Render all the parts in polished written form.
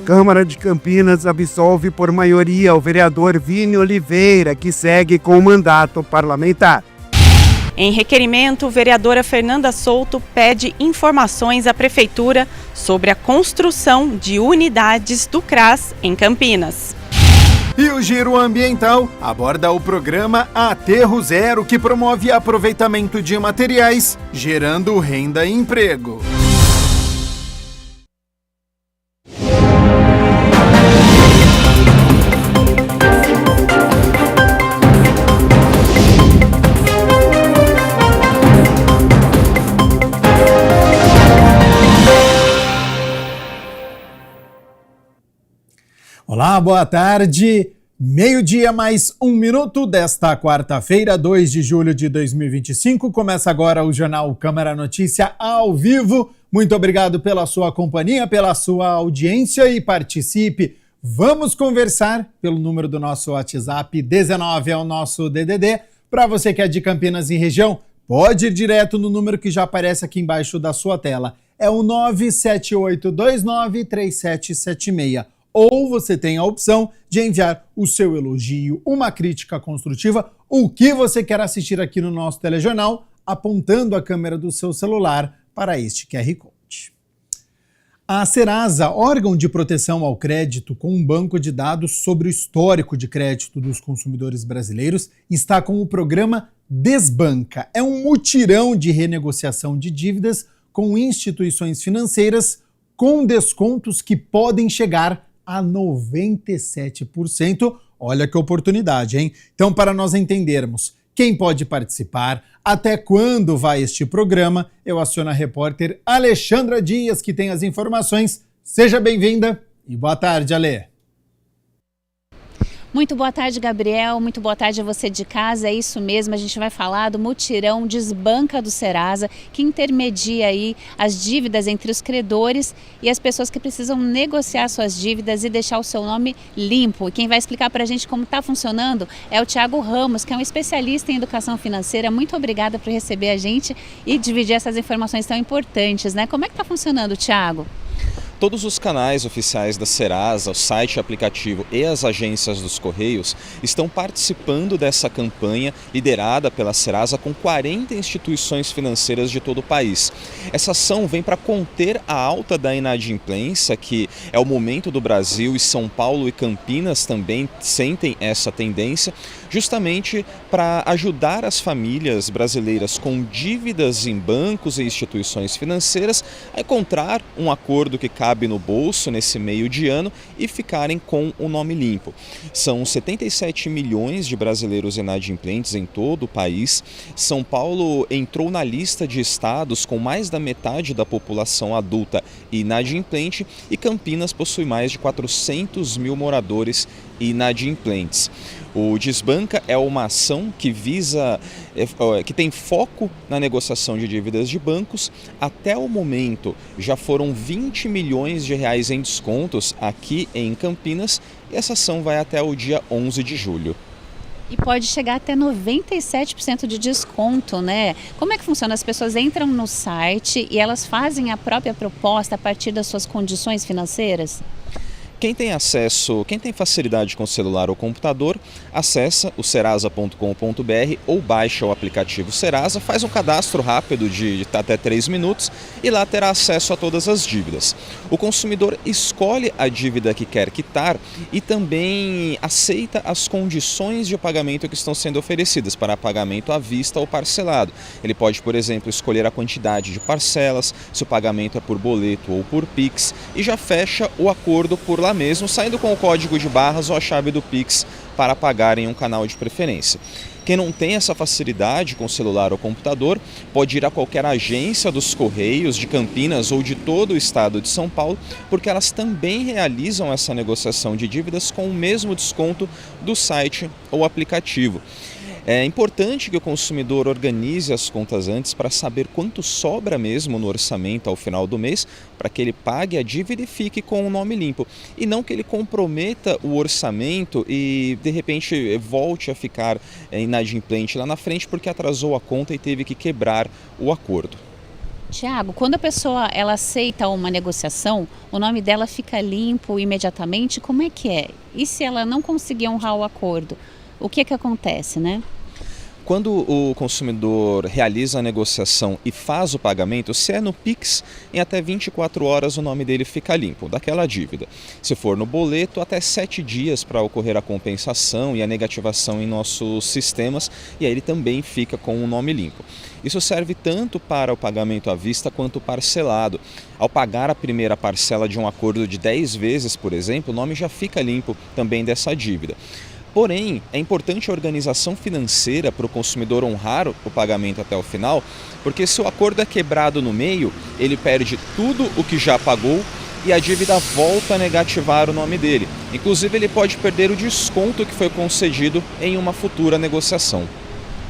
Câmara de Campinas absolve por maioria o vereador Vini Oliveira, que segue com o mandato parlamentar. Em requerimento, vereadora Fernanda Souto pede informações à Prefeitura sobre a construção de unidades do CRAS em Campinas. E o Giro Ambiental aborda o programa Aterro Zero, que promove aproveitamento de materiais, gerando renda e emprego. Olá, boa tarde. Meio-dia mais 1 minuto desta quarta-feira, 2 de julho de 2025. Começa agora o Jornal Câmara Notícia ao vivo. Muito obrigado pela sua companhia, pela sua audiência e participe. Vamos conversar pelo número do nosso WhatsApp, 19 é o nosso DDD. Para você que é de Campinas e região, pode ir direto no número que já aparece aqui embaixo da sua tela. É o 978293776. Ou você tem a opção de enviar o seu elogio, uma crítica construtiva, o que você quer assistir aqui no nosso telejornal, apontando a câmera do seu celular para este QR Code. A Serasa, órgão de proteção ao crédito com um banco de dados sobre o histórico de crédito dos consumidores brasileiros, está com o programa Desbanca. É um mutirão de renegociação de dívidas com instituições financeiras com descontos que podem chegar a 97%. Olha que oportunidade, hein? Então, para nós entendermos quem pode participar, até quando vai este programa, eu aciono a repórter Alexandra Dias, que tem as informações. Seja bem-vinda e boa tarde, Ale. Muito boa tarde, Gabriel. Muito boa tarde a você de casa. É isso mesmo, a gente vai falar do mutirão Desbanca do Serasa, que intermedia aí as dívidas entre os credores e as pessoas que precisam negociar suas dívidas e deixar o seu nome limpo. E quem vai explicar para a gente como está funcionando é o Thiago Ramos, que é um especialista em educação financeira. Muito obrigada por receber a gente e dividir essas informações tão importantes, né? Como é que está funcionando, Thiago? Todos os canais oficiais da Serasa, o site, aplicativo e as agências dos Correios estão participando dessa campanha liderada pela Serasa com 40 instituições financeiras de todo o país. Essa ação vem para conter a alta da inadimplência, que é o momento do Brasil, e São Paulo e Campinas também sentem essa tendência, justamente para ajudar as famílias brasileiras com dívidas em bancos e instituições financeiras a encontrar um acordo que cabe no bolso nesse meio de ano e ficarem com o nome limpo. São 77 milhões de brasileiros inadimplentes em todo o país. São Paulo entrou na lista de estados com mais da metade da população adulta inadimplente e Campinas possui mais de 400 mil moradores inadimplentes. O Desbanca é uma ação que que tem foco na negociação de dívidas de bancos. Até o momento já foram 20 milhões de reais em descontos aqui em Campinas e essa ação vai até o dia 11 de julho. E pode chegar até 97% de desconto, né? Como é que funciona? As pessoas entram no site e elas fazem a própria proposta a partir das suas condições financeiras? Quem tem facilidade com celular ou computador, acessa o serasa.com.br ou baixa o aplicativo Serasa, faz um cadastro rápido de até 3 minutos e lá terá acesso a todas as dívidas. O consumidor escolhe a dívida que quer quitar e também aceita as condições de pagamento que estão sendo oferecidas para pagamento à vista ou parcelado. Ele pode, por exemplo, escolher a quantidade de parcelas, se o pagamento é por boleto ou por Pix, e já fecha o acordo por lá mesmo, saindo com o código de barras ou a chave do Pix para pagar em um canal de preferência. Quem não tem essa facilidade com celular ou computador pode ir a qualquer agência dos Correios de Campinas ou de todo o estado de São Paulo, porque elas também realizam essa negociação de dívidas com o mesmo desconto do site ou aplicativo. É importante que o consumidor organize as contas antes para saber quanto sobra mesmo no orçamento ao final do mês, para que ele pague a dívida e fique com o nome limpo. E não que ele comprometa o orçamento e de repente volte a ficar inadimplente lá na frente porque atrasou a conta e teve que quebrar o acordo. Tiago, quando a pessoa ela aceita uma negociação, o nome dela fica limpo imediatamente, como é que é? E se ela não conseguir honrar o acordo, o que acontece, né? Quando o consumidor realiza a negociação e faz o pagamento, se é no Pix, em até 24 horas o nome dele fica limpo, daquela dívida. Se for no boleto, até 7 dias para ocorrer a compensação e a negativação em nossos sistemas, e aí ele também fica com o nome limpo. Isso serve tanto para o pagamento à vista quanto parcelado. Ao pagar a primeira parcela de um acordo de 10 vezes, por exemplo, o nome já fica limpo também dessa dívida. Porém, é importante a organização financeira para o consumidor honrar o pagamento até o final, porque se o acordo é quebrado no meio, ele perde tudo o que já pagou e a dívida volta a negativar o nome dele. Inclusive, ele pode perder o desconto que foi concedido em uma futura negociação.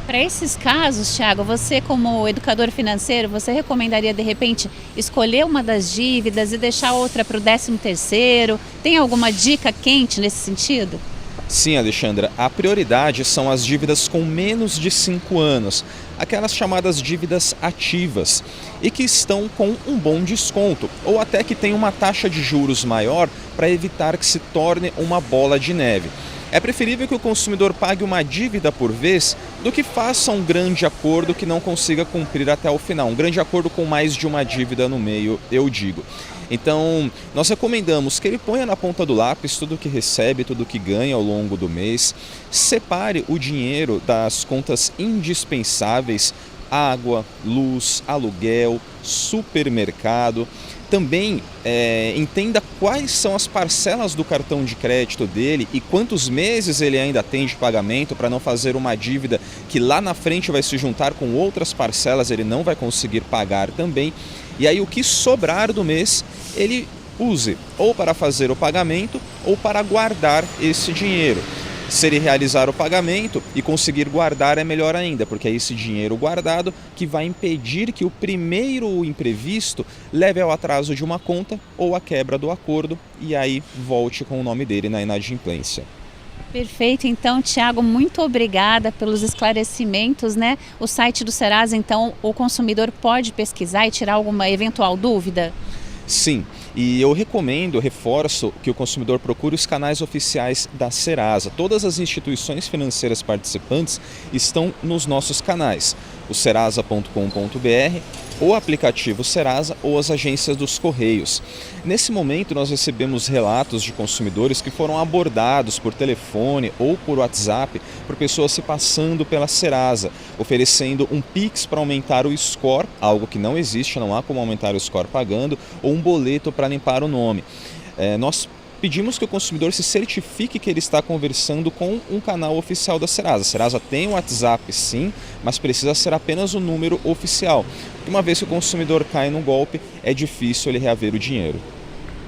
Para esses casos, Tiago, você como educador financeiro, você recomendaria de repente escolher uma das dívidas e deixar outra para o 13º? Tem alguma dica quente nesse sentido? Sim, Alexandra, a prioridade são as dívidas com menos de 5 anos, aquelas chamadas dívidas ativas, e que estão com um bom desconto, ou até que tem uma taxa de juros maior para evitar que se torne uma bola de neve. É preferível que o consumidor pague uma dívida por vez do que faça um grande acordo que não consiga cumprir até o final. Um grande acordo com mais de uma dívida no meio, eu digo. Então, nós recomendamos que ele ponha na ponta do lápis tudo o que recebe, tudo o que ganha ao longo do mês. Separe o dinheiro das contas indispensáveis, água, luz, aluguel, supermercado. Também entenda quais são as parcelas do cartão de crédito dele e quantos meses ele ainda tem de pagamento para não fazer uma dívida que lá na frente vai se juntar com outras parcelas, ele não vai conseguir pagar também. E aí o que sobrar do mês, ele use ou para fazer o pagamento ou para guardar esse dinheiro. Se ele realizar o pagamento e conseguir guardar é melhor ainda, porque é esse dinheiro guardado que vai impedir que o primeiro imprevisto leve ao atraso de uma conta ou à quebra do acordo e aí volte com o nome dele na inadimplência. Perfeito, então, Tiago, muito obrigada pelos esclarecimentos, né? O site do Serasa, então, o consumidor pode pesquisar e tirar alguma eventual dúvida? Sim, e eu reforço que o consumidor procure os canais oficiais da Serasa. Todas as instituições financeiras participantes estão nos nossos canais, o serasa.com.br, o aplicativo Serasa ou as agências dos Correios. Nesse momento nós recebemos relatos de consumidores que foram abordados por telefone ou por WhatsApp por pessoas se passando pela Serasa, oferecendo um Pix para aumentar o score, algo que não existe, não há como aumentar o score pagando, ou um boleto para limpar o nome. Nós pedimos que o consumidor se certifique que ele está conversando com um canal oficial da Serasa. A Serasa tem o WhatsApp sim, mas precisa ser apenas o número oficial. Uma vez que o consumidor cai no golpe, é difícil ele reaver o dinheiro.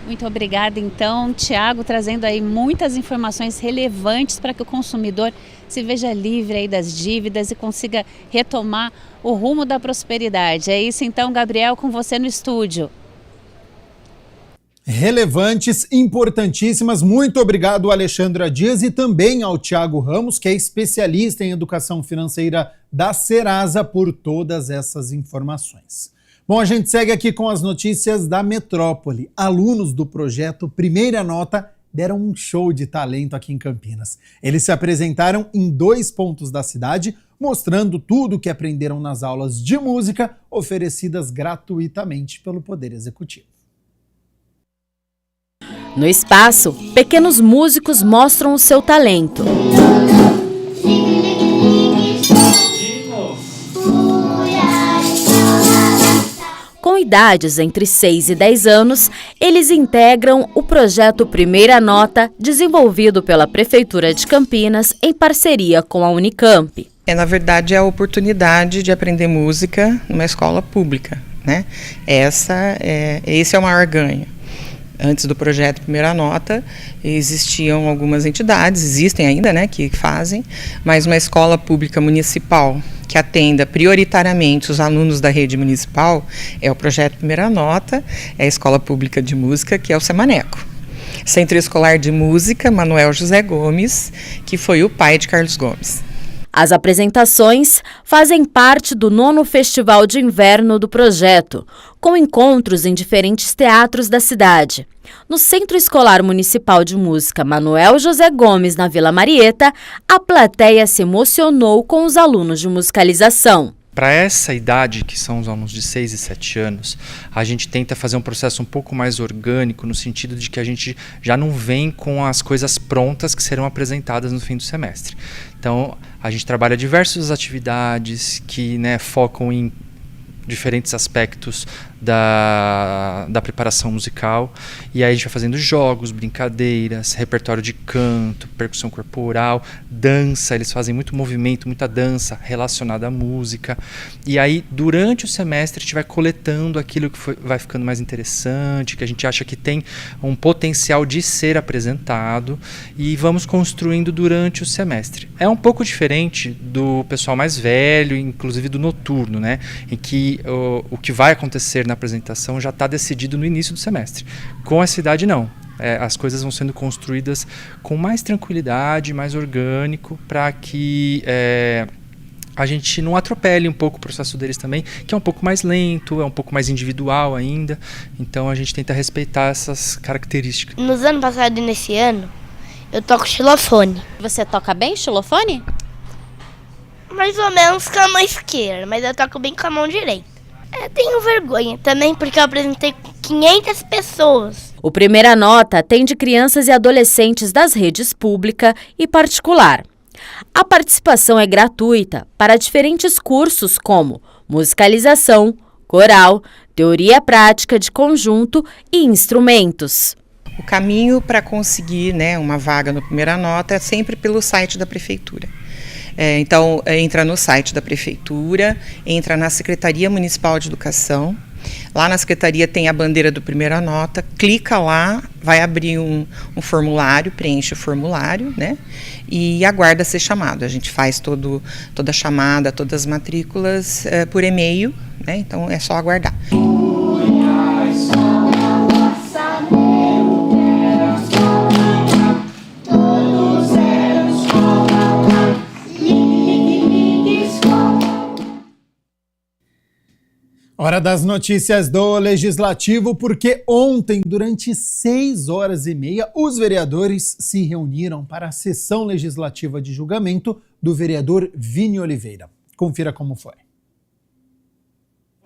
Muito obrigada então, Tiago, trazendo aí muitas informações relevantes para que o consumidor se veja livre aí das dívidas e consiga retomar o rumo da prosperidade. É isso então, Gabriel, com você no estúdio. Relevantes, importantíssimas. Muito obrigado, Alexandra Dias, e também ao Tiago Ramos, que é especialista em educação financeira da Serasa, por todas essas informações. Bom, a gente segue aqui com as notícias da metrópole. Alunos do projeto Primeira Nota deram um show de talento aqui em Campinas. Eles se apresentaram em 2 pontos da cidade, mostrando tudo o que aprenderam nas aulas de música oferecidas gratuitamente pelo Poder Executivo. No espaço, pequenos músicos mostram o seu talento. Com idades entre 6 e 10 anos, eles integram o projeto Primeira Nota, desenvolvido pela Prefeitura de Campinas em parceria com a Unicamp. Na verdade, é a oportunidade de aprender música numa escola pública, né? Esse é o maior ganho. Antes do projeto Primeira Nota, existiam algumas entidades, existem ainda, né, que fazem, mas uma escola pública municipal que atenda prioritariamente os alunos da rede municipal é o projeto Primeira Nota, é a escola pública de música, que é o Semaneco. Centro Escolar de Música, Manuel José Gomes, que foi o pai de Carlos Gomes. As apresentações fazem parte do 9º Festival de Inverno do projeto, com encontros em diferentes teatros da cidade. No Centro Escolar Municipal de Música Manuel José Gomes, na Vila Marieta, a plateia se emocionou com os alunos de musicalização. Para essa idade, que são os alunos de 6 e 7 anos, a gente tenta fazer um processo um pouco mais orgânico, no sentido de que a gente já não vem com as coisas prontas que serão apresentadas no fim do semestre. Então, a gente trabalha diversas atividades que, focam em diferentes aspectos da preparação musical, e aí a gente vai fazendo jogos, brincadeiras, repertório de canto, percussão corporal, dança. Eles fazem muito movimento, muita dança relacionada à música, e aí durante o semestre a gente vai coletando aquilo que vai ficando mais interessante, que a gente acha que tem um potencial de ser apresentado, e vamos construindo durante o semestre. É um pouco diferente do pessoal mais velho, inclusive do noturno, em que o que vai acontecer na apresentação já está decidido no início do semestre. Com essa idade, não. As coisas vão sendo construídas com mais tranquilidade, mais orgânico, para que a gente não atropele um pouco o processo deles também, que é um pouco mais lento, é um pouco mais individual ainda. Então a gente tenta respeitar essas características. Nos anos passados e nesse ano, eu toco xilofone. Você toca bem xilofone? Mais ou menos com a mão esquerda, mas eu toco bem com a mão direita. Tenho vergonha também, porque eu apresentei 500 pessoas. O Primeira Nota atende crianças e adolescentes das redes pública e particular. A participação é gratuita para diferentes cursos como musicalização, coral, teoria prática de conjunto e instrumentos. O caminho para conseguir uma vaga no Primeira Nota é sempre pelo site da Prefeitura. Então, entra no site da Prefeitura, entra na Secretaria Municipal de Educação. Lá na Secretaria tem a bandeira do Primeira Nota, clica lá, vai abrir um formulário, preenche o formulário, e aguarda ser chamado. A gente faz toda a chamada, todas as matrículas por e-mail, então é só aguardar. Hora das notícias do Legislativo, porque ontem, durante 6h30, os vereadores se reuniram para a sessão legislativa de julgamento do vereador Vini Oliveira. Confira como foi.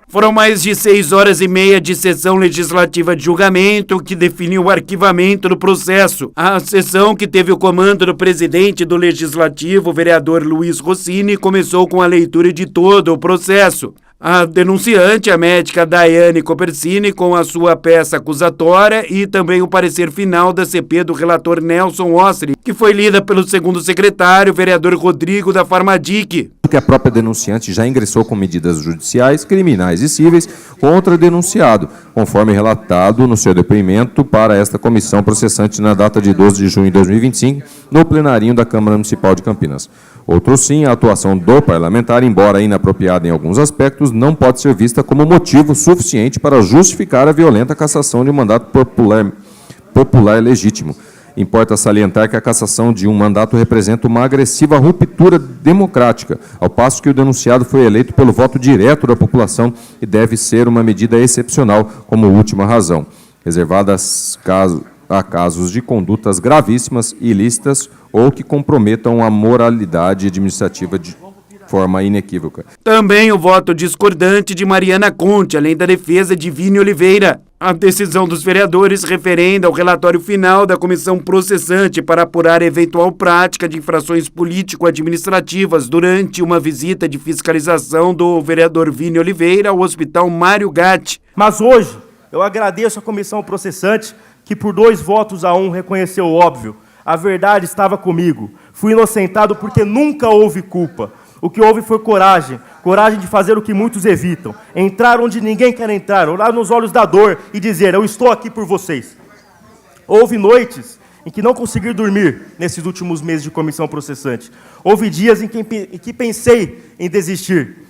Foram mais de 6h30 de sessão legislativa de julgamento que definiu o arquivamento do processo. A sessão, que teve o comando do presidente do Legislativo, o vereador Luiz Rossini, começou com a leitura de todo o processo. A denunciante, a médica Daiane Copersini, com a sua peça acusatória, e também o parecer final da CP do relator Nelson Ostri, que foi lida pelo segundo secretário, o vereador Rodrigo da Farmadic. Que a própria denunciante já ingressou com medidas judiciais, criminais e cíveis contra o denunciado, conforme relatado no seu depoimento para esta comissão processante na data de 12 de junho de 2025, no plenarinho da Câmara Municipal de Campinas. Outro sim, a atuação do parlamentar, embora inapropriada em alguns aspectos, não pode ser vista como motivo suficiente para justificar a violenta cassação de um mandato popular legítimo. Importa salientar que a cassação de um mandato representa uma agressiva ruptura democrática, ao passo que o denunciado foi eleito pelo voto direto da população e deve ser uma medida excepcional como última razão, reservada a casos de condutas gravíssimas, ilícitas ou que comprometam a moralidade administrativa de forma inequívoca. Também o voto discordante de Mariana Conte, além da defesa de Vini Oliveira. A decisão dos vereadores referenda ao relatório final da comissão processante para apurar eventual prática de infrações político-administrativas durante uma visita de fiscalização do vereador Vini Oliveira ao Hospital Mário Gatti. Mas hoje eu agradeço à comissão processante que por 2 votos a 1 reconheceu o óbvio. A verdade estava comigo. Fui inocentado porque nunca houve culpa. O que houve foi coragem, coragem de fazer o que muitos evitam, entrar onde ninguém quer entrar, olhar nos olhos da dor e dizer, eu estou aqui por vocês. Houve noites em que não consegui dormir nesses últimos meses de comissão processante. Houve dias em que pensei em desistir,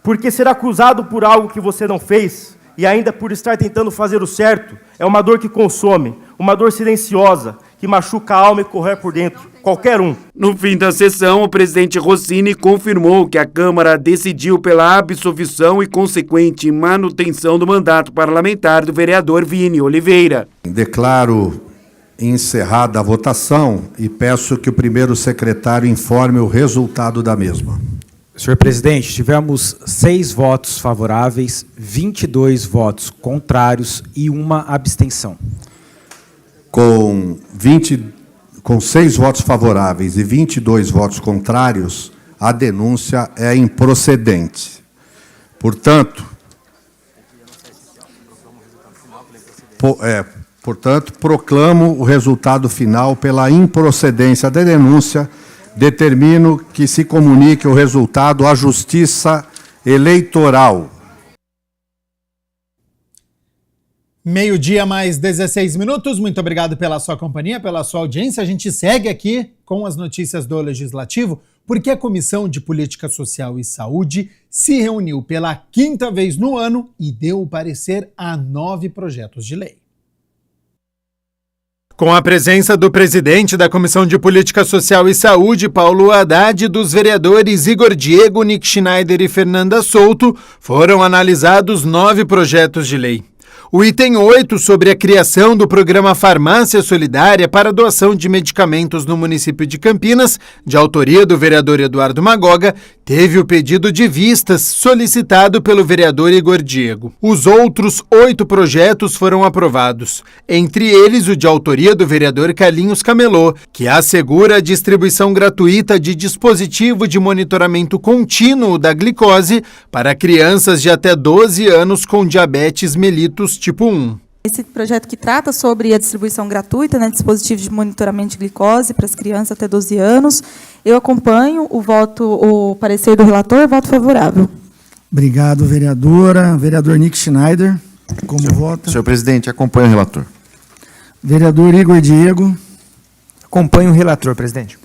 porque ser acusado por algo que você não fez e ainda por estar tentando fazer o certo é uma dor que consome, uma dor silenciosa, que machuca a alma e corrói por dentro qualquer um. No fim da sessão, o presidente Rossini confirmou que a Câmara decidiu pela absolvição e consequente manutenção do mandato parlamentar do vereador Vini Oliveira. Declaro encerrada a votação e peço que o primeiro secretário informe o resultado da mesma. Senhor presidente, tivemos 6 votos favoráveis, 22 votos contrários e 1 abstenção. Com 6 votos favoráveis e 22 votos contrários, a denúncia é improcedente. Portanto, proclamo o resultado final pela improcedência da denúncia. Determino que se comunique o resultado à Justiça Eleitoral. 12:00 mais 16 minutos. Muito obrigado pela sua companhia, pela sua audiência. A gente segue aqui com as notícias do Legislativo, porque a Comissão de Política Social e Saúde se reuniu pela 5ª vez no ano e deu o parecer a 9 projetos de lei. Com a presença do presidente da Comissão de Política Social e Saúde, Paulo Haddad, e dos vereadores Igor Diego, Nick Schneider e Fernanda Souto, foram analisados 9 projetos de lei. O item 8, sobre a criação do programa Farmácia Solidária para doação de medicamentos no município de Campinas, de autoria do vereador Eduardo Magoga, teve o pedido de vistas solicitado pelo vereador Igor Diego. Os outros 8 projetos foram aprovados, entre eles o de autoria do vereador Carlinhos Camelô, que assegura a distribuição gratuita de dispositivo de monitoramento contínuo da glicose para crianças de até 12 anos com diabetes mellitus tipo 1. Esse projeto que trata sobre a distribuição gratuita, né, de dispositivos de monitoramento de glicose para as crianças até 12 anos. Eu acompanho o parecer do relator, voto favorável. Obrigado, vereadora. Vereador Nick Schneider, como vota? Senhor presidente, acompanho o relator. Vereador Igor Diego. Acompanho o relator, presidente.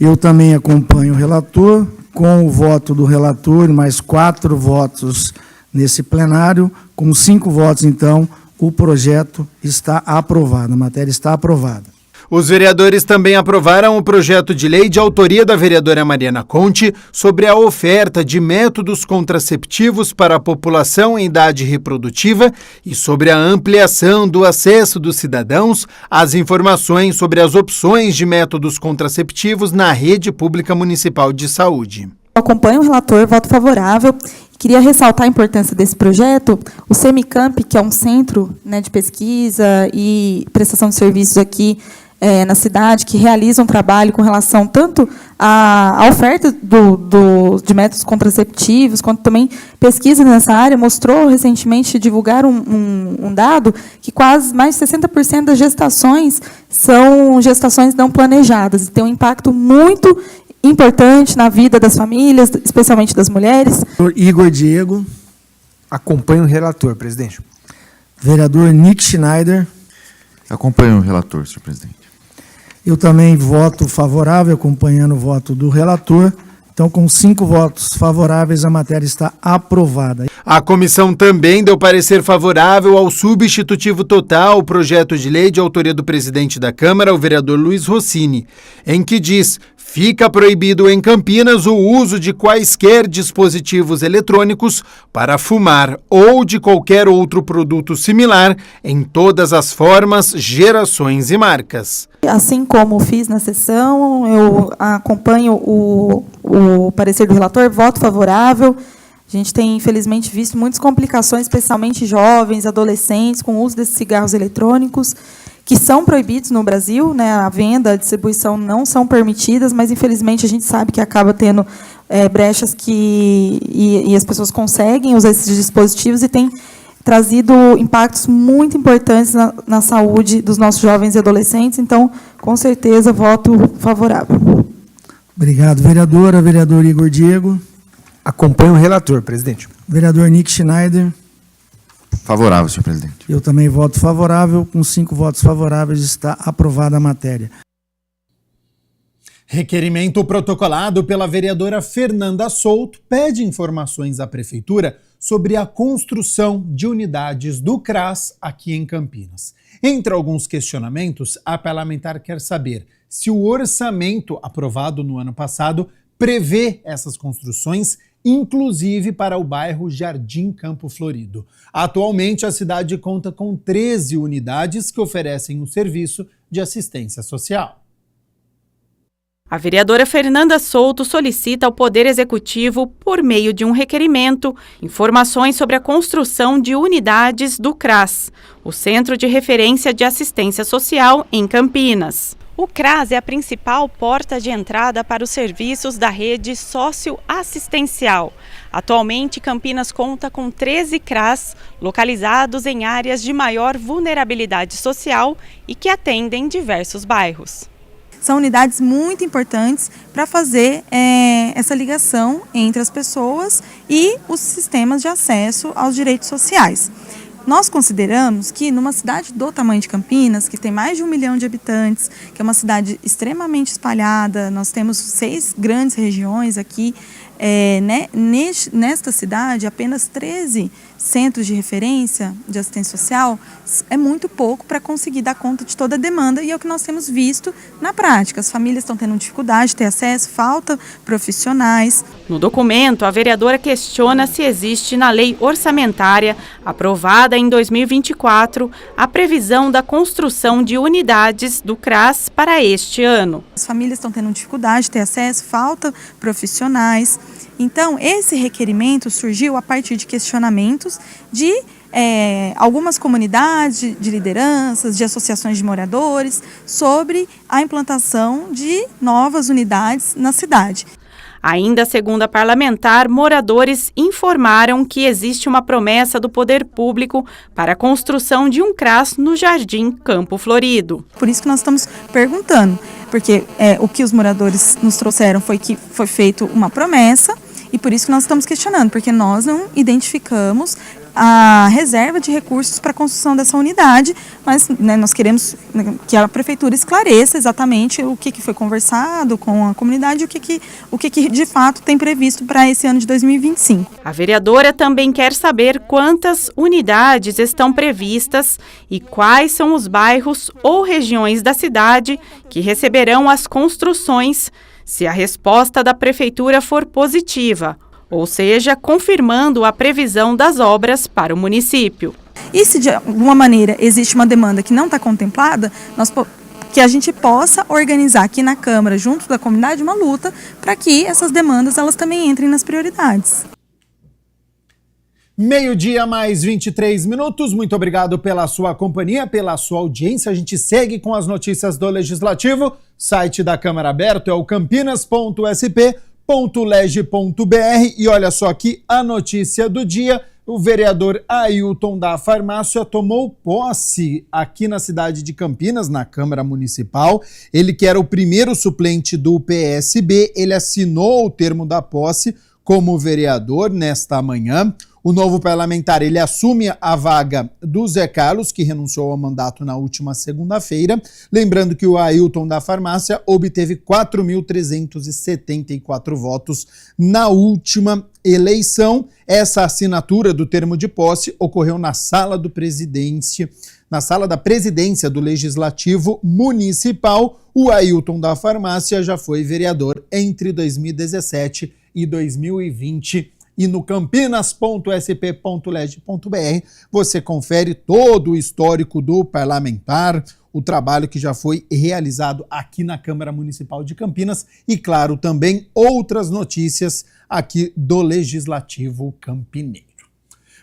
Eu também acompanho o relator. Com o voto do relator, mais 4 votos nesse plenário, com 5 votos, então, o projeto está aprovado, a matéria está aprovada. Os vereadores também aprovaram o projeto de lei de autoria da vereadora Mariana Conte sobre a oferta de métodos contraceptivos para a população em idade reprodutiva e sobre a ampliação do acesso dos cidadãos às informações sobre as opções de métodos contraceptivos na rede pública municipal de saúde. Acompanho o relator, voto favorável. Queria ressaltar a importância desse projeto. O Semicamp, que é um centro, né, de pesquisa e prestação de serviços aqui na cidade, que realiza um trabalho com relação tanto à oferta de métodos contraceptivos, quanto também pesquisa nessa área, mostrou recentemente, divulgaram um dado que quase mais de 60% das gestações são gestações não planejadas. Tem um impacto muito importante na vida das famílias, especialmente das mulheres. Igor Diego. Acompanho o relator, presidente. Vereador Nick Schneider. Acompanho o relator, senhor presidente. Eu também voto favorável, acompanhando o voto do relator. Então, com 5 votos favoráveis, a matéria está aprovada. A comissão também deu parecer favorável ao substitutivo total, o projeto de lei de autoria do presidente da Câmara, o vereador Luiz Rossini, em que diz: fica proibido em Campinas o uso de quaisquer dispositivos eletrônicos para fumar ou de qualquer outro produto similar em todas as formas, gerações e marcas. Assim como fiz na sessão, eu acompanho o parecer do relator, voto favorável. A gente tem, infelizmente, visto muitas complicações, especialmente jovens, adolescentes, com o uso desses cigarros eletrônicos, que são proibidos no Brasil, né? A venda, a distribuição não são permitidas, mas, infelizmente, a gente sabe que acaba tendo brechas e as pessoas conseguem usar esses dispositivos e tem trazido impactos muito importantes na saúde dos nossos jovens e adolescentes. Então, com certeza, voto favorável. Obrigado, vereadora. Vereador Igor Diego. Acompanho o relator, presidente. Vereador Nick Schneider. Favorável, senhor presidente. Eu também voto favorável. Com 5 votos favoráveis, está aprovada a matéria. Requerimento protocolado pela vereadora Fernanda Souto pede informações à Prefeitura sobre a construção de unidades do CRAS aqui em Campinas. Entre alguns questionamentos, a parlamentar quer saber se o orçamento aprovado no ano passado prevê essas construções, inclusive para o bairro Jardim Campo Florido. Atualmente, a cidade conta com 13 unidades que oferecem o serviço de assistência social. A vereadora Fernanda Souto solicita ao Poder Executivo, por meio de um requerimento, informações sobre a construção de unidades do CRAS, o Centro de Referência de Assistência Social em Campinas. O CRAS é a principal porta de entrada para os serviços da rede socioassistencial. Atualmente, Campinas conta com 13 CRAS localizados em áreas de maior vulnerabilidade social e que atendem diversos bairros. São unidades muito importantes para fazer essa ligação entre as pessoas e os sistemas de acesso aos direitos sociais. Nós consideramos que numa cidade do tamanho de Campinas, que tem mais de 1 milhão de habitantes, que é uma cidade extremamente espalhada, nós temos 6 grandes regiões aqui, nesta cidade, apenas 13 centros de referência de assistência social é muito pouco para conseguir dar conta de toda a demanda e é o que nós temos visto na prática. As famílias estão tendo dificuldade de ter acesso, falta profissionais. No documento, a vereadora questiona se existe na lei orçamentária, aprovada em 2024, a previsão da construção de unidades do CRAS para este ano. As famílias estão tendo dificuldade de ter acesso, falta profissionais. Então, esse requerimento surgiu a partir de questionamentos de algumas comunidades, de lideranças, de associações de moradores, sobre a implantação de novas unidades na cidade. Ainda segundo a parlamentar, moradores informaram que existe uma promessa do poder público para a construção de um CRAS no Jardim Campo Florido. Por isso que nós estamos perguntando, porque o que os moradores nos trouxeram foi que foi feita uma promessa e por isso que nós estamos questionando, porque nós não identificamos a reserva de recursos para a construção dessa unidade, mas nós queremos que a prefeitura esclareça exatamente o que foi conversado com a comunidade e o que de fato tem previsto para esse ano de 2025. A vereadora também quer saber quantas unidades estão previstas e quais são os bairros ou regiões da cidade que receberão as construções, se a resposta da prefeitura for positiva, ou seja, confirmando a previsão das obras para o município. E se de alguma maneira existe uma demanda que não está contemplada, que a gente possa organizar aqui na Câmara, junto da comunidade, uma luta para que essas demandas elas também entrem nas prioridades. 12:00 mais 23 minutos. Muito obrigado pela sua companhia, pela sua audiência. A gente segue com as notícias do Legislativo. Site da Câmara aberto é o campinas.sp.leg.br e olha só aqui a notícia do dia. O vereador Ailton da Farmácia tomou posse aqui na cidade de Campinas, na Câmara Municipal. Ele que era o primeiro suplente do PSB, ele assinou o termo da posse como vereador nesta manhã. O novo parlamentar, ele assume a vaga do Zé Carlos, que renunciou ao mandato na última segunda-feira. Lembrando que o Ailton da Farmácia obteve 4.374 votos na última eleição. Essa assinatura do termo de posse ocorreu na sala da presidência do Legislativo Municipal. O Ailton da Farmácia já foi vereador entre 2017 e 2020. E no campinas.sp.leg.br você confere todo o histórico do parlamentar, o trabalho que já foi realizado aqui na Câmara Municipal de Campinas e, claro, também outras notícias aqui do Legislativo Campineiro.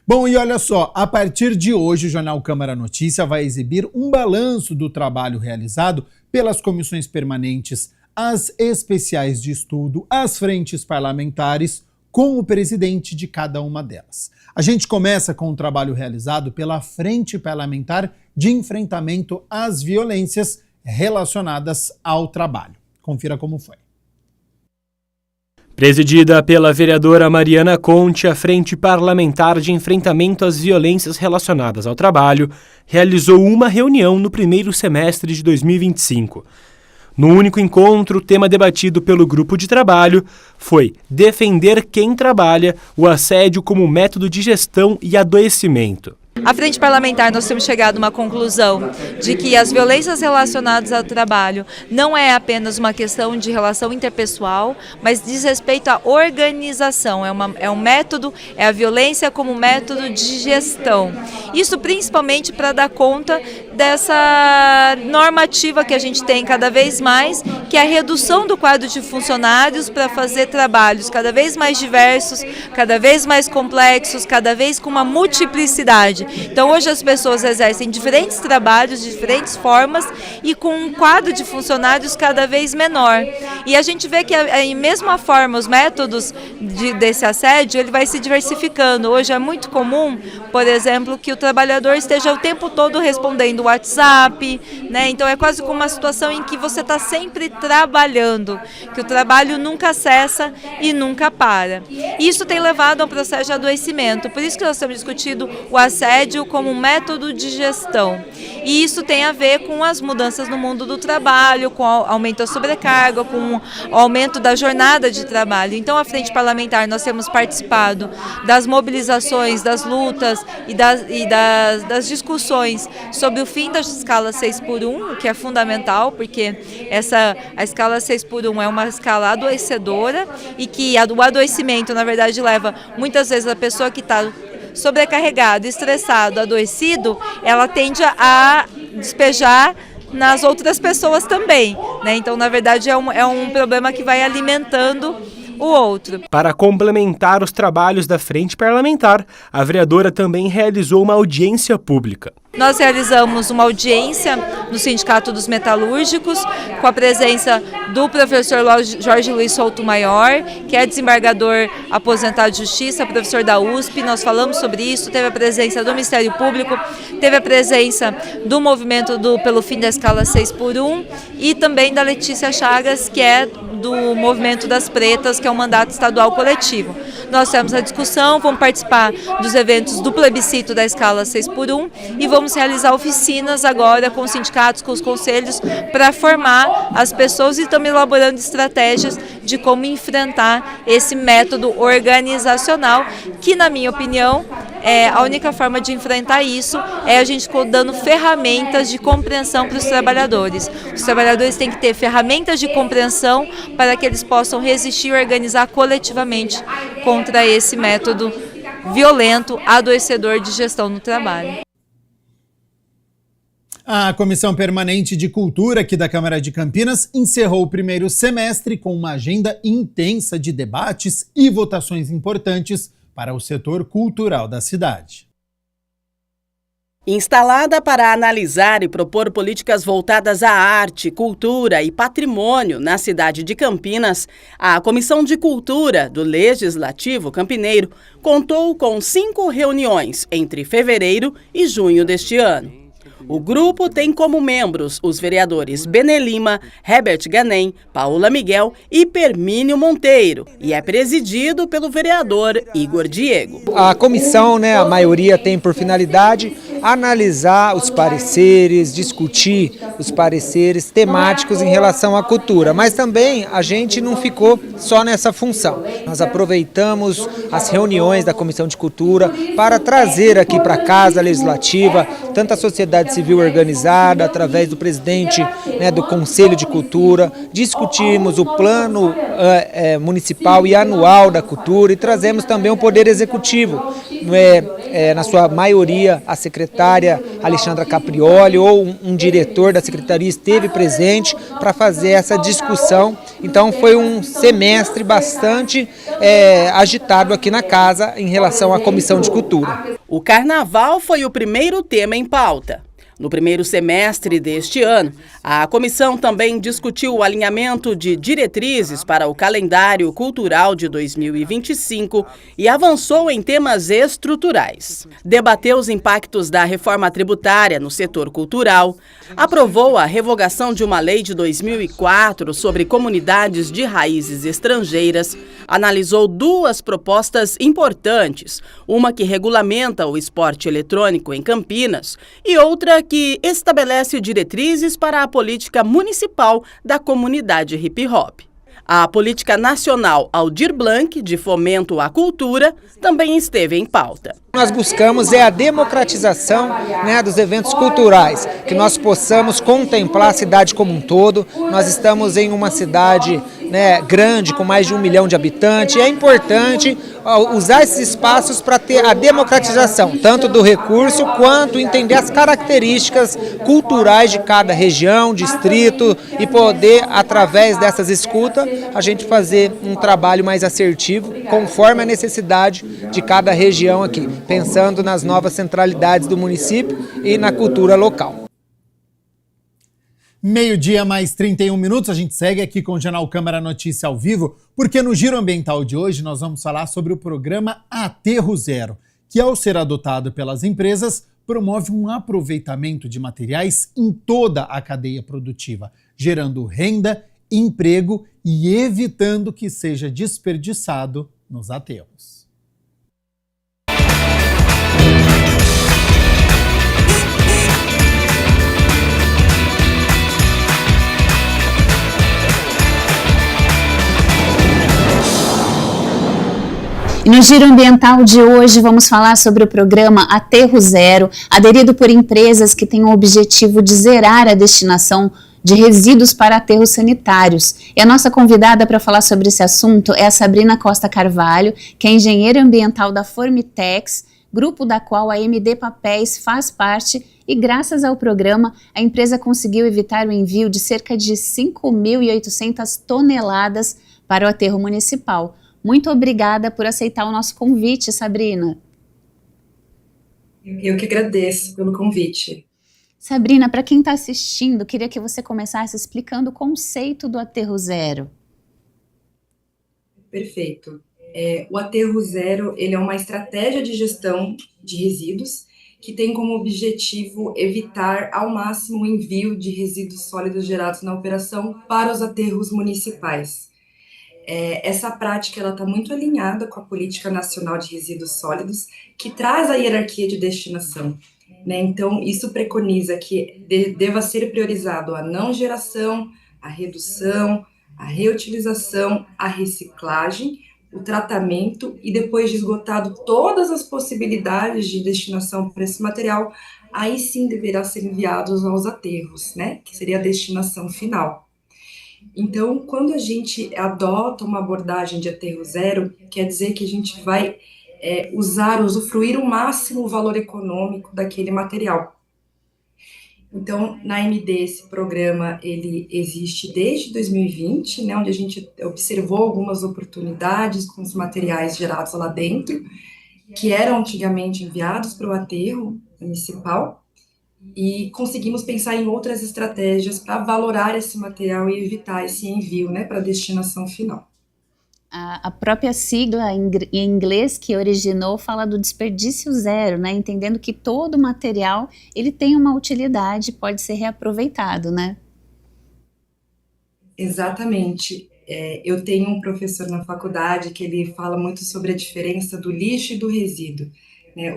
Bom, e olha só, a partir de hoje o Jornal Câmara Notícia vai exibir um balanço do trabalho realizado pelas comissões permanentes, as especiais de estudo, as frentes parlamentares, com o presidente de cada uma delas. A gente começa com o trabalho realizado pela Frente Parlamentar de Enfrentamento às Violências relacionadas ao trabalho. Confira como foi. Presidida pela vereadora Mariana Conte, a Frente Parlamentar de Enfrentamento às Violências relacionadas ao trabalho realizou uma reunião no primeiro semestre de 2025. No único encontro, o tema debatido pelo grupo de trabalho foi defender quem trabalha, o assédio como método de gestão e adoecimento. À frente parlamentar, nós temos chegado a uma conclusão de que as violências relacionadas ao trabalho não é apenas uma questão de relação interpessoal, mas diz respeito à organização, é um método, é a violência como método de gestão. Isso principalmente para dar conta dessa normativa que a gente tem cada vez mais, que é a redução do quadro de funcionários para fazer trabalhos cada vez mais diversos, cada vez mais complexos, cada vez com uma multiplicidade. Então hoje as pessoas exercem diferentes trabalhos, de diferentes formas e com um quadro de funcionários cada vez menor. E a gente vê que em mesma forma os métodos desse assédio ele vai se diversificando. Hoje é muito comum, por exemplo, que o trabalhador esteja o tempo todo respondendo o WhatsApp, né? Então é quase como uma situação em que você está sempre trabalhando, que o trabalho nunca cessa e nunca para. E isso tem levado a um processo de adoecimento. Por isso que nós temos discutido o assédio como um método de gestão. E isso tem a ver com as mudanças no mundo do trabalho, com o aumento da sobrecarga, com o aumento da jornada de trabalho. Então, à frente parlamentar, nós temos participado das mobilizações, das lutas e das discussões sobre o fim da escala 6x1, que é fundamental, porque a escala 6x1 é uma escala adoecedora e que o adoecimento, na verdade, leva muitas vezes a pessoa que está sobrecarregado, estressado, adoecido, ela tende a despejar nas outras pessoas também, né? Então, na verdade, é um problema que vai alimentando o outro. Para complementar os trabalhos da Frente Parlamentar, a vereadora também realizou uma audiência pública. Nós realizamos uma audiência no Sindicato dos Metalúrgicos, com a presença do professor Jorge Luiz Souto Maior, que é desembargador aposentado de Justiça, professor da USP. Nós falamos sobre isso, teve a presença do Ministério Público, teve a presença do movimento pelo fim da escala 6x1 e também da Letícia Chagas, que é do Movimento das Pretas, que é um mandato estadual coletivo. Nós temos a discussão, vamos participar dos eventos do plebiscito da escala 6x1 e vamos realizar oficinas agora com os sindicatos, com os conselhos, para formar as pessoas e estamos elaborando estratégias de como enfrentar esse método organizacional, que, na minha opinião, a única forma de enfrentar isso é a gente dando ferramentas de compreensão para os trabalhadores. Os trabalhadores têm que ter ferramentas de compreensão para que eles possam resistir e organizar coletivamente contra esse método violento, adoecedor de gestão no trabalho. A Comissão Permanente de Cultura aqui da Câmara de Campinas encerrou o primeiro semestre com uma agenda intensa de debates e votações importantes para o setor cultural da cidade. Instalada para analisar e propor políticas voltadas à arte, cultura e patrimônio na cidade de Campinas, a Comissão de Cultura do Legislativo Campineiro contou com 5 reuniões entre fevereiro e junho deste ano. O grupo tem como membros os vereadores Benê Lima, Herbert Ganem, Paula Miguel e Permínio Monteiro e é presidido pelo vereador Igor Diego. A comissão, a maioria tem por finalidade analisar os pareceres, discutir os pareceres temáticos em relação à cultura, mas também a gente não ficou só nessa função. Nós aproveitamos as reuniões da Comissão de Cultura para trazer aqui para a Casa Legislativa tanto a sociedade civil organizada, através do presidente do Conselho de Cultura, discutimos o plano municipal e anual da cultura e trazemos também o Poder Executivo, na sua maioria a secretária Alexandra Caprioli ou um diretor da secretaria esteve presente para fazer essa discussão. Então foi um semestre bastante agitado aqui na casa em relação à Comissão de Cultura. O Carnaval foi o primeiro tema em pauta. No primeiro semestre deste ano, a comissão também discutiu o alinhamento de diretrizes para o calendário cultural de 2025 e avançou em temas estruturais. Debateu os impactos da reforma tributária no setor cultural, aprovou a revogação de uma lei de 2004 sobre comunidades de raízes estrangeiras, analisou 2 propostas importantes, uma que regulamenta o esporte eletrônico em Campinas e outra que estabelece diretrizes para a política municipal da comunidade hip-hop. A Política Nacional Aldir Blanc, de fomento à cultura, também esteve em pauta. Nós buscamos a democratização, né, dos eventos culturais, que nós possamos contemplar a cidade como um todo. Nós estamos em uma cidade, né, grande, com mais de 1 milhão de habitantes, e é importante usar esses espaços para ter a democratização, tanto do recurso quanto entender as características culturais de cada região, distrito, e poder, através dessas escutas, a gente fazer um trabalho mais assertivo, conforme a necessidade de cada região aqui, pensando nas novas centralidades do município e na cultura local. 12:00 mais 31 minutos, a gente segue aqui com o Jornal Câmara Notícia ao vivo, porque no Giro Ambiental de hoje nós vamos falar sobre o programa Aterro Zero, que ao ser adotado pelas empresas, promove um aproveitamento de materiais em toda a cadeia produtiva, gerando renda, emprego e evitando que seja desperdiçado nos aterros. E no Giro Ambiental de hoje vamos falar sobre o programa Aterro Zero, aderido por empresas que têm o objetivo de zerar a destinação de resíduos para aterros sanitários. E a nossa convidada para falar sobre esse assunto é a Sabrina Costa Carvalho, que é engenheira ambiental da Formitex, grupo da qual a MD Papéis faz parte, e graças ao programa a empresa conseguiu evitar o envio de cerca de 5.800 toneladas para o aterro municipal. Muito obrigada por aceitar o nosso convite, Sabrina. Eu que agradeço pelo convite. Sabrina, para quem está assistindo, queria que você começasse explicando o conceito do Aterro Zero. Perfeito. O Aterro Zero, ele é uma estratégia de gestão de resíduos que tem como objetivo evitar ao máximo o envio de resíduos sólidos gerados na operação para os aterros municipais. Essa prática está muito alinhada com a Política Nacional de Resíduos Sólidos, que traz a hierarquia de destinação, né? Então, isso preconiza que deva ser priorizado a não geração, a redução, a reutilização, a reciclagem, o tratamento, e depois de esgotado todas as possibilidades de destinação para esse material, aí sim deverá ser enviado aos aterros, né? Que seria a destinação final. Então, quando a gente adota uma abordagem de aterro zero, quer dizer que a gente vai usufruir o máximo o valor econômico daquele material. Então, na MD, esse programa, ele existe desde 2020, né, onde a gente observou algumas oportunidades com os materiais gerados lá dentro, que eram antigamente enviados para o aterro municipal, e conseguimos pensar em outras estratégias para valorar esse material e evitar esse envio, né, para a destinação final. A própria sigla em inglês que originou fala do desperdício zero, né, entendendo que todo material ele tem uma utilidade, pode ser reaproveitado, né? Exatamente. Eu tenho um professor na faculdade que ele fala muito sobre a diferença do lixo e do resíduo.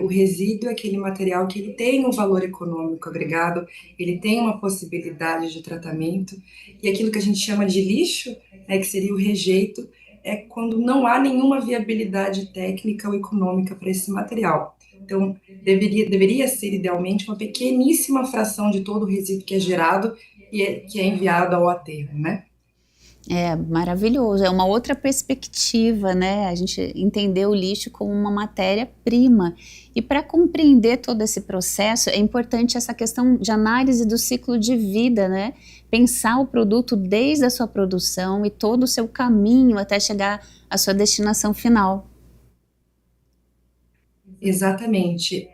O resíduo é aquele material que ele tem um valor econômico agregado, ele tem uma possibilidade de tratamento, e aquilo que a gente chama de lixo, né, que seria o rejeito, é quando não há nenhuma viabilidade técnica ou econômica para esse material. Então, deveria ser, idealmente, uma pequeníssima fração de todo o resíduo que é gerado e que é enviado ao aterro, né? É maravilhoso, é uma outra perspectiva, né? A gente entender o lixo como uma matéria-prima. E para compreender todo esse processo, é importante essa questão de análise do ciclo de vida, né? Pensar o produto desde a sua produção e todo o seu caminho até chegar à sua destinação final. Exatamente.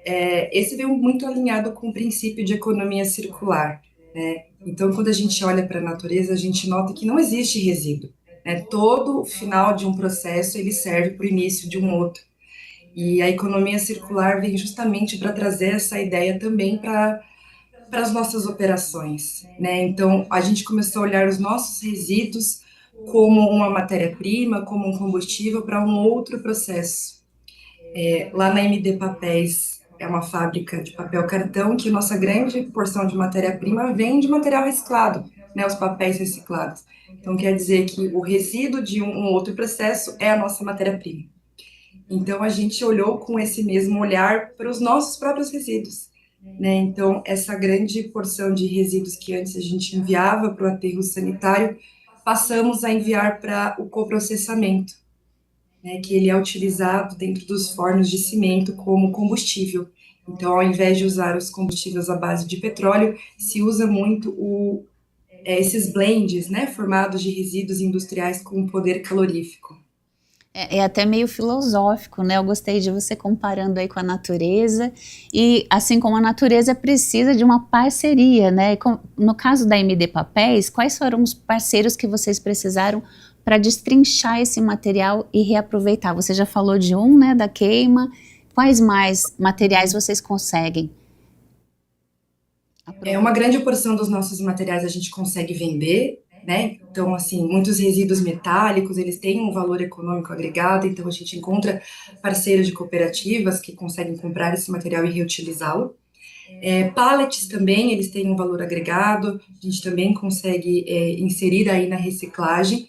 Esse veio muito alinhado com o princípio de economia circular, né? Então, quando a gente olha para a natureza, a gente nota que não existe resíduo, né? Todo final de um processo, ele serve para o início de um outro. E a economia circular vem justamente para trazer essa ideia também para as nossas operações, né? Então, a gente começou a olhar os nossos resíduos como uma matéria-prima, como um combustível para um outro processo. Lá na MD Papéis, é uma fábrica de papel cartão que nossa grande porção de matéria-prima vem de material reciclado, né, os papéis reciclados. Então, quer dizer que o resíduo de um outro processo é a nossa matéria-prima. Então, a gente olhou com esse mesmo olhar para os nossos próprios resíduos, né? Então, essa grande porção de resíduos que antes a gente enviava para o aterro sanitário, passamos a enviar para o coprocessamento, né, que ele é utilizado dentro dos fornos de cimento como combustível. Então, ao invés de usar os combustíveis à base de petróleo, se usa muito esses blends, né, formados de resíduos industriais com poder calorífico. É até meio filosófico, né? Eu gostei de você comparando aí com a natureza, e assim como a natureza precisa de uma parceria, né? No caso da MD Papéis, quais foram os parceiros que vocês precisaram para destrinchar esse material e reaproveitar? Você já falou de um, né, da queima. Quais mais materiais vocês conseguem? Uma grande porção dos nossos materiais a gente consegue vender, né? Então, assim, muitos resíduos metálicos, eles têm um valor econômico agregado, então a gente encontra parceiros de cooperativas que conseguem comprar esse material e reutilizá-lo. Pallets também, eles têm um valor agregado, a gente também consegue inserir aí na reciclagem.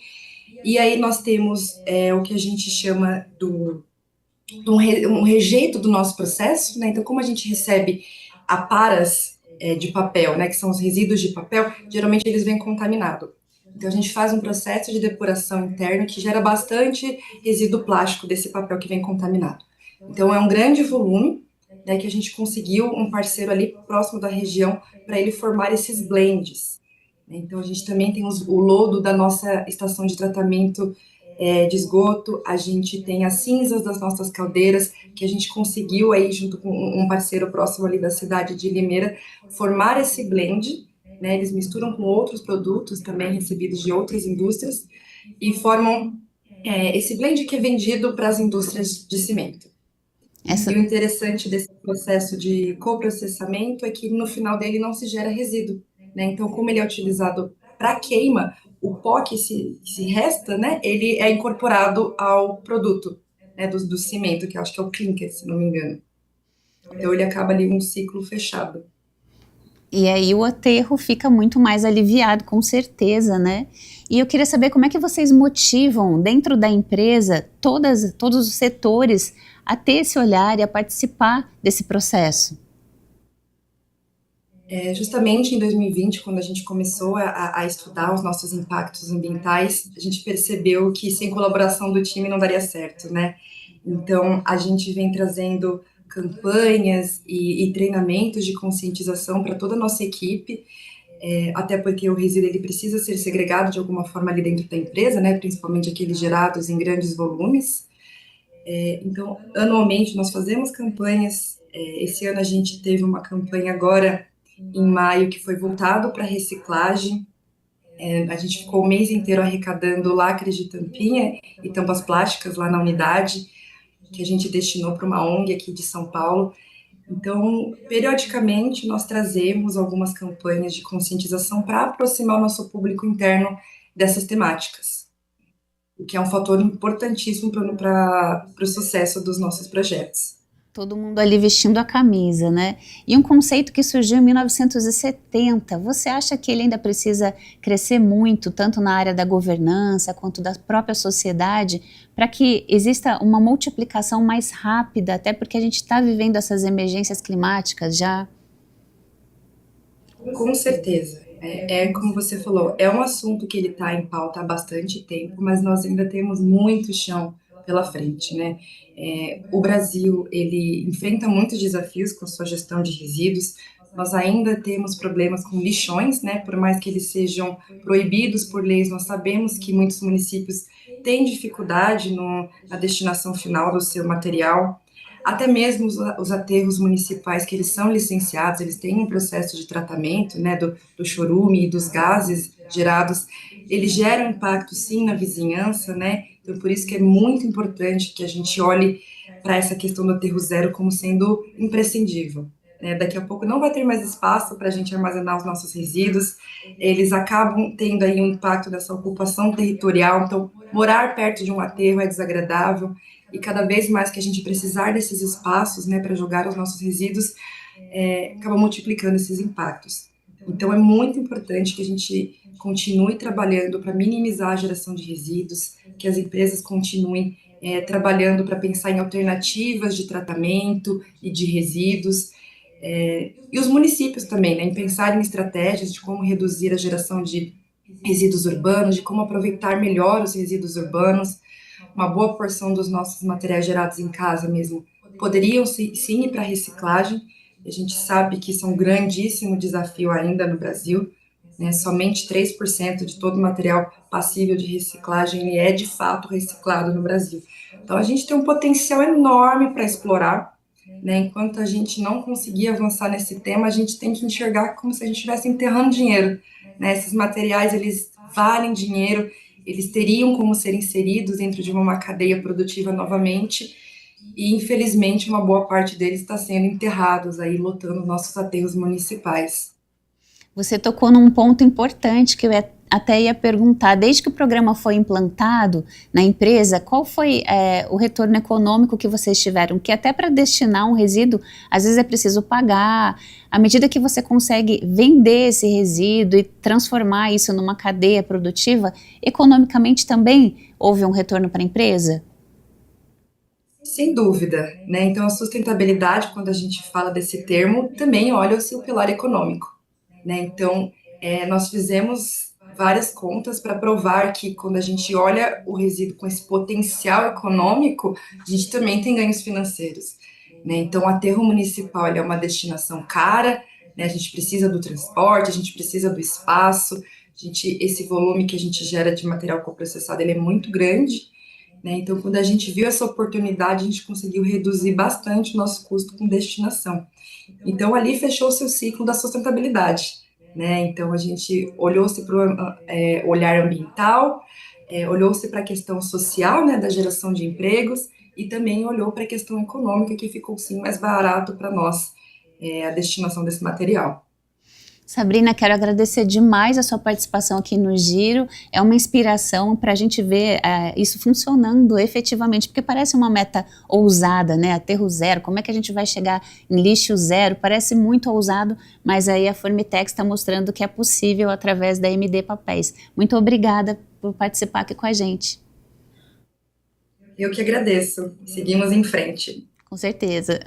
E aí nós temos o que a gente chama um rejeito do nosso processo, né? Então, como a gente recebe aparas de papel, né, que são os resíduos de papel, geralmente eles vêm contaminados. Então, a gente faz um processo de depuração interno que gera bastante resíduo plástico desse papel que vem contaminado. Então, é um grande volume, né, que a gente conseguiu um parceiro ali próximo da região para ele formar esses blends. Então, a gente também tem o lodo da nossa estação de tratamento de esgoto, a gente tem as cinzas das nossas caldeiras, que a gente conseguiu aí, junto com um parceiro próximo ali da cidade de Limeira, formar esse blend, né? Eles misturam com outros produtos também recebidos de outras indústrias e formam esse blend que é vendido para as indústrias de cimento. E o interessante desse processo de coprocessamento é que no final dele não se gera resíduo, né? Então, como ele é utilizado para queima, o pó que se resta, né, ele é incorporado ao produto, né, do cimento, que eu acho que é o clinker, se não me engano. Então, ele acaba ali um ciclo fechado. E aí o aterro fica muito mais aliviado, com certeza, né? E eu queria saber como é que vocês motivam dentro da empresa todos os setores a ter esse olhar e a participar desse processo. Justamente em 2020, quando a gente começou a estudar os nossos impactos ambientais, a gente percebeu que sem colaboração do time não daria certo, né? Então, a gente vem trazendo campanhas e treinamentos de conscientização para toda a nossa equipe, até porque o resíduo ele precisa ser segregado de alguma forma ali dentro da empresa, né? Principalmente aqueles gerados em grandes volumes. Então, anualmente nós fazemos campanhas. Esse ano a gente teve uma campanha agora em maio, que foi voltado para reciclagem. A gente ficou o mês inteiro arrecadando lacres de tampinha e tampas plásticas lá na unidade, que a gente destinou para uma ONG aqui de São Paulo. Então, periodicamente, nós trazemos algumas campanhas de conscientização para aproximar o nosso público interno dessas temáticas, o que é um fator importantíssimo para o sucesso dos nossos projetos. Todo mundo ali vestindo a camisa, né? E um conceito que surgiu em 1970, você acha que ele ainda precisa crescer muito, tanto na área da governança quanto da própria sociedade, para que exista uma multiplicação mais rápida, até porque a gente está vivendo essas emergências climáticas já? Com certeza. Como você falou, é um assunto que ele está em pauta há bastante tempo, mas nós ainda temos muito chão pela frente, né? O Brasil, ele enfrenta muitos desafios com a sua gestão de resíduos. Nós ainda temos problemas com lixões, né? Por mais que eles sejam proibidos por leis, nós sabemos que muitos municípios têm dificuldade na destinação final do seu material. Até mesmo os aterros municipais, que eles são licenciados, eles têm um processo de tratamento, né, do chorume e dos gases gerados, eles geram impacto, sim, na vizinhança, né? Então, por isso que é muito importante que a gente olhe para essa questão do aterro zero como sendo imprescindível. Daqui a pouco não vai ter mais espaço para a gente armazenar os nossos resíduos, eles acabam tendo aí um impacto dessa ocupação territorial, então morar perto de um aterro é desagradável, e cada vez mais que a gente precisar desses espaços, para jogar os nossos resíduos, acaba multiplicando esses impactos. Então é muito importante que a gente continue trabalhando para minimizar a geração de resíduos, que as empresas continuem trabalhando para pensar em alternativas de tratamento e de resíduos, e os municípios também, em pensar em estratégias de como reduzir a geração de resíduos urbanos, de como aproveitar melhor os resíduos urbanos. Uma boa porção dos nossos materiais gerados em casa mesmo poderiam sim ir para reciclagem. A gente sabe que isso é um grandíssimo desafio ainda no Brasil, somente 3% de todo o material passível de reciclagem é de fato reciclado no Brasil. Então a gente tem um potencial enorme para explorar. Enquanto a gente não conseguir avançar nesse tema, a gente tem que enxergar como se a gente estivesse enterrando dinheiro. Esses materiais, eles valem dinheiro, eles teriam como ser inseridos dentro de uma cadeia produtiva novamente, e infelizmente uma boa parte deles está sendo enterrados aí, lotando nossos aterros municipais. Você tocou num ponto importante que eu até ia perguntar. Desde que o programa foi implantado na empresa, qual foi o retorno econômico que vocês tiveram? Que até para destinar um resíduo, às vezes é preciso pagar. À medida que você consegue vender esse resíduo e transformar isso numa cadeia produtiva, economicamente também houve um retorno para a empresa? Sem dúvida, Então a sustentabilidade, quando a gente fala desse termo, também olha o seu pilar econômico, Então nós fizemos várias contas para provar que quando a gente olha o resíduo com esse potencial econômico, a gente também tem ganhos financeiros, Então o aterro municipal é uma destinação cara, a gente precisa do transporte, a gente precisa do espaço, esse volume que a gente gera de material coprocessado, ele é muito grande, Então quando a gente viu essa oportunidade, a gente conseguiu reduzir bastante o nosso custo com destinação. Então ali fechou-se o ciclo da sustentabilidade. Então a gente olhou-se para o olhar ambiental, olhou-se para a questão social, da geração de empregos, e também olhou para a questão econômica, que ficou sim mais barato para nós a destinação desse material. Sabrina, quero agradecer demais a sua participação aqui no Giro. É uma inspiração para a gente ver isso funcionando efetivamente, porque parece uma meta ousada, Aterro zero, como é que a gente vai chegar em lixo zero? Parece muito ousado, mas aí a Formitex está mostrando que é possível através da MD Papéis. Muito obrigada por participar aqui com a gente. Eu que agradeço. Seguimos em frente. Com certeza.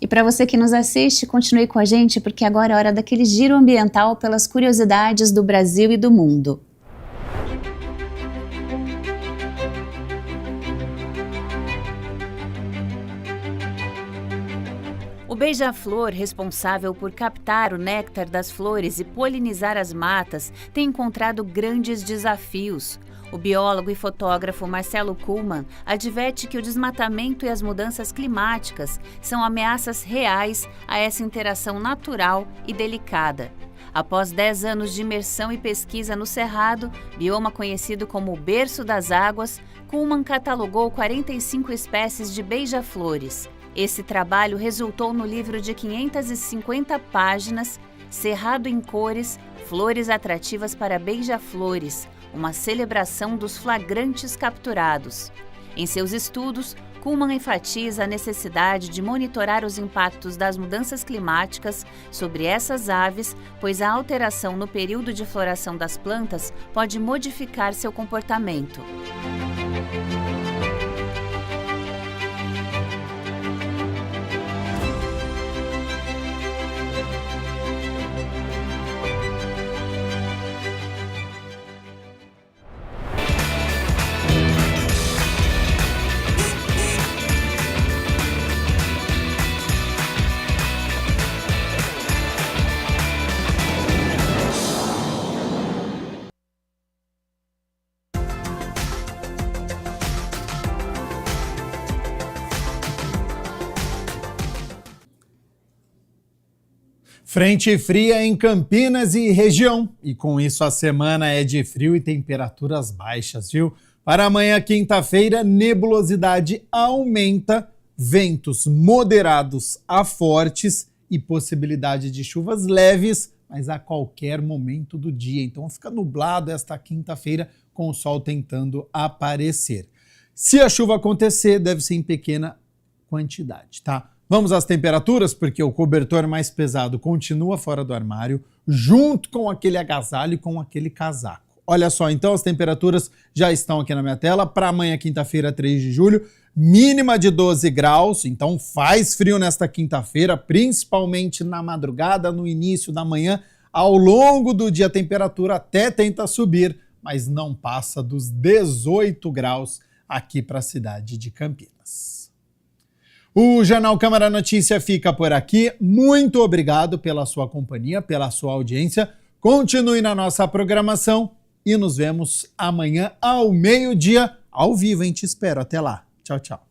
E para você que nos assiste, continue com a gente, porque agora é hora daquele giro ambiental pelas curiosidades do Brasil e do mundo. O beija-flor, responsável por captar o néctar das flores e polinizar as matas, tem encontrado grandes desafios. O biólogo e fotógrafo Marcelo Kuhlmann adverte que o desmatamento e as mudanças climáticas são ameaças reais a essa interação natural e delicada. Após 10 anos de imersão e pesquisa no Cerrado, bioma conhecido como o berço das águas, Kuhlmann catalogou 45 espécies de beija-flores. Esse trabalho resultou no livro de 550 páginas, Cerrado em Cores, Flores Atrativas para Beija-Flores, uma celebração dos flagrantes capturados. Em seus estudos, Kuhlmann enfatiza a necessidade de monitorar os impactos das mudanças climáticas sobre essas aves, pois a alteração no período de floração das plantas pode modificar seu comportamento. Frente fria em Campinas e região. E com isso a semana é de frio e temperaturas baixas, viu? Para amanhã, quinta-feira, nebulosidade aumenta, ventos moderados a fortes e possibilidade de chuvas leves, mas a qualquer momento do dia. Então fica nublado esta quinta-feira com o sol tentando aparecer. Se a chuva acontecer, deve ser em pequena quantidade, tá? Vamos às temperaturas, porque o cobertor mais pesado continua fora do armário, junto com aquele agasalho e com aquele casaco. Olha só, então as temperaturas já estão aqui na minha tela. Para amanhã, quinta-feira, 3 de julho, mínima de 12 graus, então faz frio nesta quinta-feira, principalmente na madrugada, no início da manhã. Ao longo do dia a temperatura até tenta subir, mas não passa dos 18 graus aqui para a cidade de Campinas. O Jornal Câmara Notícia fica por aqui. Muito obrigado pela sua companhia, pela sua audiência. Continue na nossa programação e nos vemos amanhã ao meio-dia, ao vivo, hein? Te espero. Até lá. Tchau, tchau.